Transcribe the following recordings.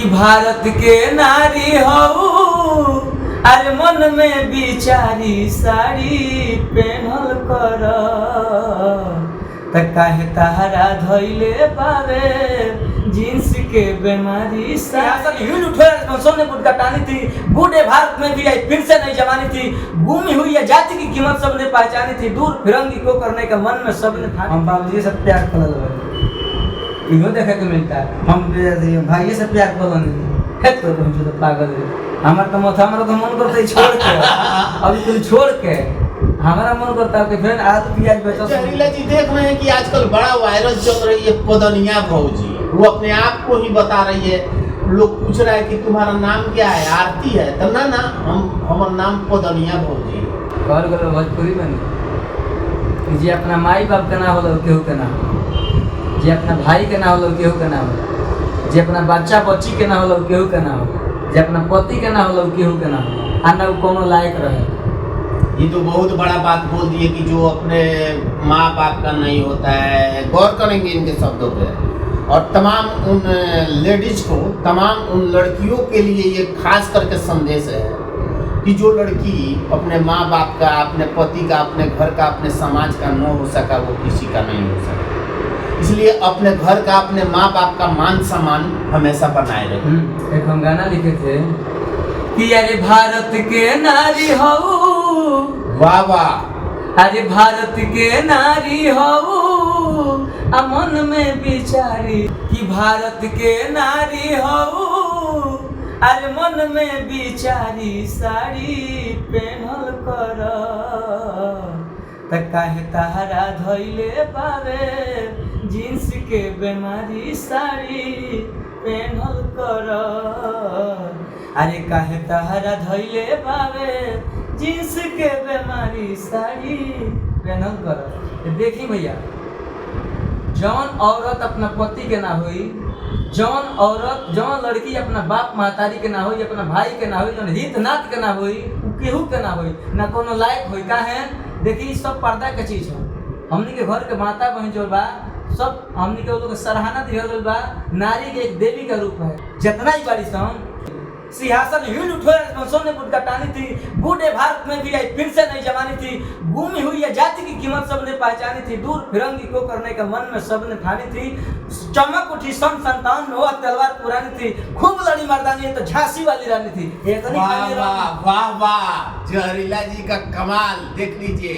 कि भारत के नारी हो अरे मन में बिचारी साड़ी पहनल कर त काहे तहरा धइले पावे जींस के बीमारी सियासत हिल उठे सोने गुट कटानी थी बूढ़े भारत में भी आई फिर से नई जवानी थी गुमी हुई है जाति की कीमत सबने पहचानी थी दूर फिरंगी को करने का मन में सबने था हम बाबूजी से प्यार करल इहो देखे के मिलता है हम भाई से प्यार करल है तो हम तो पागल है हमारा तो मन करता है छोड़ के अभी तुम छोड़ के हमारा मन करता है कि फिर आज प्याज बेचो जहरीला जी देख रहे हैं कि आजकल बड़ा वायरल चल रही है पदनिया भौजी वो अपने आप को ही बता रही है लोग पूछ रहा है कि तुम्हारा नाम क्या है आरती है तो ना हमारा नाम पदनिया भौजी कर गलो भोजपुरी बनी जे अपना माई बाप के ना होलो केहू के ना जे अपना भाई के ना होलो केहू के ना हो जे अपना बच्चा बच्ची के ना होलो केहू के ना हो जे अपना पति के ना होलो केहू के ना हो आ ना कोनो लायक रहे ये तो बहुत बड़ा बात बोल दिए कि जो अपने माँ बाप का नहीं होता है गौर करेंगे इनके शब्दों पे और तमाम उन लेडीज को तमाम उन लड़कियों के लिए ये खास करके संदेश है कि जो लड़की अपने माँ बाप का अपने पति का अपने घर का अपने समाज का न हो सका वो किसी का नहीं हो सका इसलिए अपने घर का अपने माँ बाप का मान सम्मान हमेशा बनाए रहे एक हम गाना लिखे थे कि अरे भारत के नारी हो वाह वाह अरे भारत के नारी हो अमन में बिचारी कि भारत के नारी हो अरे मन में बिचारी साड़ी पहनल कर त काहे तहरा धइले पावे जींस के बीमारी साड़ी पहनल कर अरे काहे तहरा धइले पावे जींस के बीमारी साड़ी पहनल कर देखी भैया जौन औरत अपना पति के ना हुई जौन लड़की अपना बाप महतारी के ना हुई अपना भाई के ना हुई जौन हित नात के ना हुई केहू के ना हुई ना कोनो लायक हुई काहे देखी सब पर्दा के चीज है हमनी के घर के माता बहन जो बा सब हमनी के लोग सराहना दिहल गइल बा नारी के एक देवी का रूप है जितना ही बारिश हम सिंहासन हिल उठे सोने गुट कटानी थी बूढ़े भारत में भी आई फिर से नई जवानी थी गुमी हुई है जाति की कीमत सबने पहचानी थी दूर फिरंगी को करने का मन में सबने ठानी थी चमक उठी सन 57 में वो तलवार पुरानी थी खूब लड़ी मर्दानी है तो झांसी वाली रानी थी वाह वाह जहरीला जी का कमाल देख लीजिए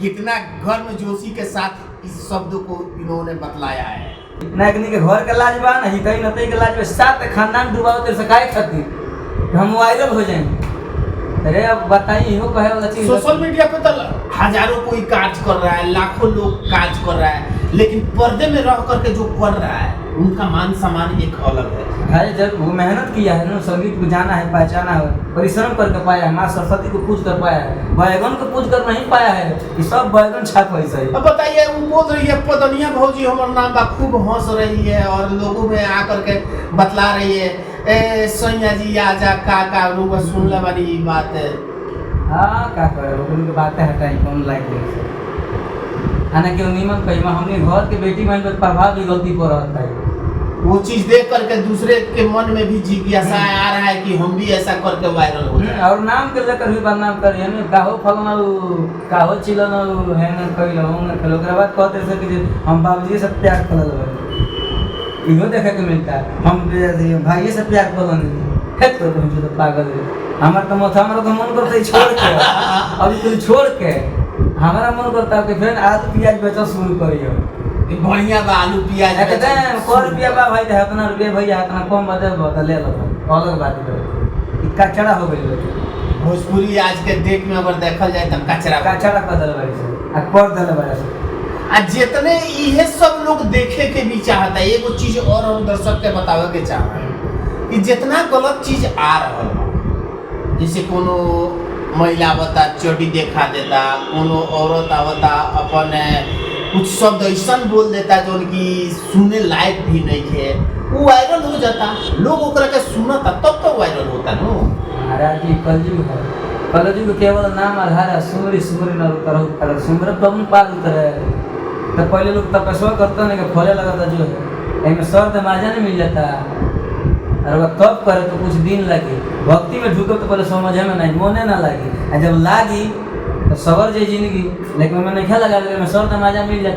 कितना गर्म जोशी के साथ इस शब्द को इन्होंने बतलाया है ना के घर का लाज बा ना ही कहीं नतई के लाज बा सात खानदान डुबाओ तेरे से काहे खातिर हम वायरल हो जाएंगे अरे अब बताइए हो कहे वाला चीज सोशल मीडिया पे तो हजारों कोई काज कर रहा है लाखों लोग काज कर रहा है लेकिन पर्दे में रह करके जो कर रहा है उनका मान सम्मान एक अलग है भाई जब वो मेहनत किया है ना संगीत को जाना है पहचाना है परिश्रम करके पाया है माँ सरस्वती को पूज कर पाया है बैगन को पूज कर नहीं पाया है ये सब बैगन छाप ऐसा ही अब बताइए वो बोल रही है पदनिया भौजी हमारा नाम बा खूब हंस रही है और लोगों में आकर के बतला रही है ए सोनिया जी आजा का लोग सुन ले वाली बात है हाँ क्या करे उनकी बातें हटाई कौन लाइक देख आना क्यों नीमन कही हमने घर के बेटी बहन पर प्रभाव भी गलती पर रहता है वो चीज देख करके दूसरे के मन में भी जिज्ञासा आ रहा है कि हम भी ऐसा करके वायरल हो जाए और नाम के लेकर भी बदनाम कर है ना काहो फलना काहो चिलना है ना कइलो ना कइलो ओकरा बाद कहते से कि हम बाबूजी से प्यार करल इहो देखे के मिलता है हम भाई से प्यार करल है तो हम तो पागल है हमारा तो मन करता है छोड़ के अभी तुम छोड़ के हमारा मन करता है कि फिर आज प्याज बेचो शुरू करियो बढ़िया बा आलू प्याज एकदम 100 रुपया बा भाई इतना रुपया भैया इतना कम बदे बता ले लो अलग बात है कचरा हो गई भोजपुरी आज के डेट में अगर देखल जाए तो कचरा कर दल बारी आ कर दल बारी आ जितने इहे सब लोग देखे के भी चाहता है एगो चीज और हम दर्शक के बतावे के चाहते हैं कि जितना गलत चीज आ रहा है जैसे कोनो महिला आवता चोटी देखा देता कोनो औरत आवता अपन कुछ शब्द ऐसा बोल देता जो उनकी सुनने लायक भी नहीं है वो वायरल हो जाता लोग ओकरा के सुनता तब तो वायरल होता नो महाराज जी कलयुग केवल नाम आधार है सुमरी न उतर सुमर पवन पार उतरे तो पहले लोग तपस्या करते नहीं कि फले लगाता जो है इनमें शर्त मार्जा नहीं मिल जाता और वह तब करे तो कुछ दिन लगे, भक्ति में ढुके तो पहले समझे में नहीं, मोने ना लगी, और जब लागी तो सवर जाए जिंदगी, लेकिन मैंने क्या लगा, मैं सर तो मजा मिल जाता।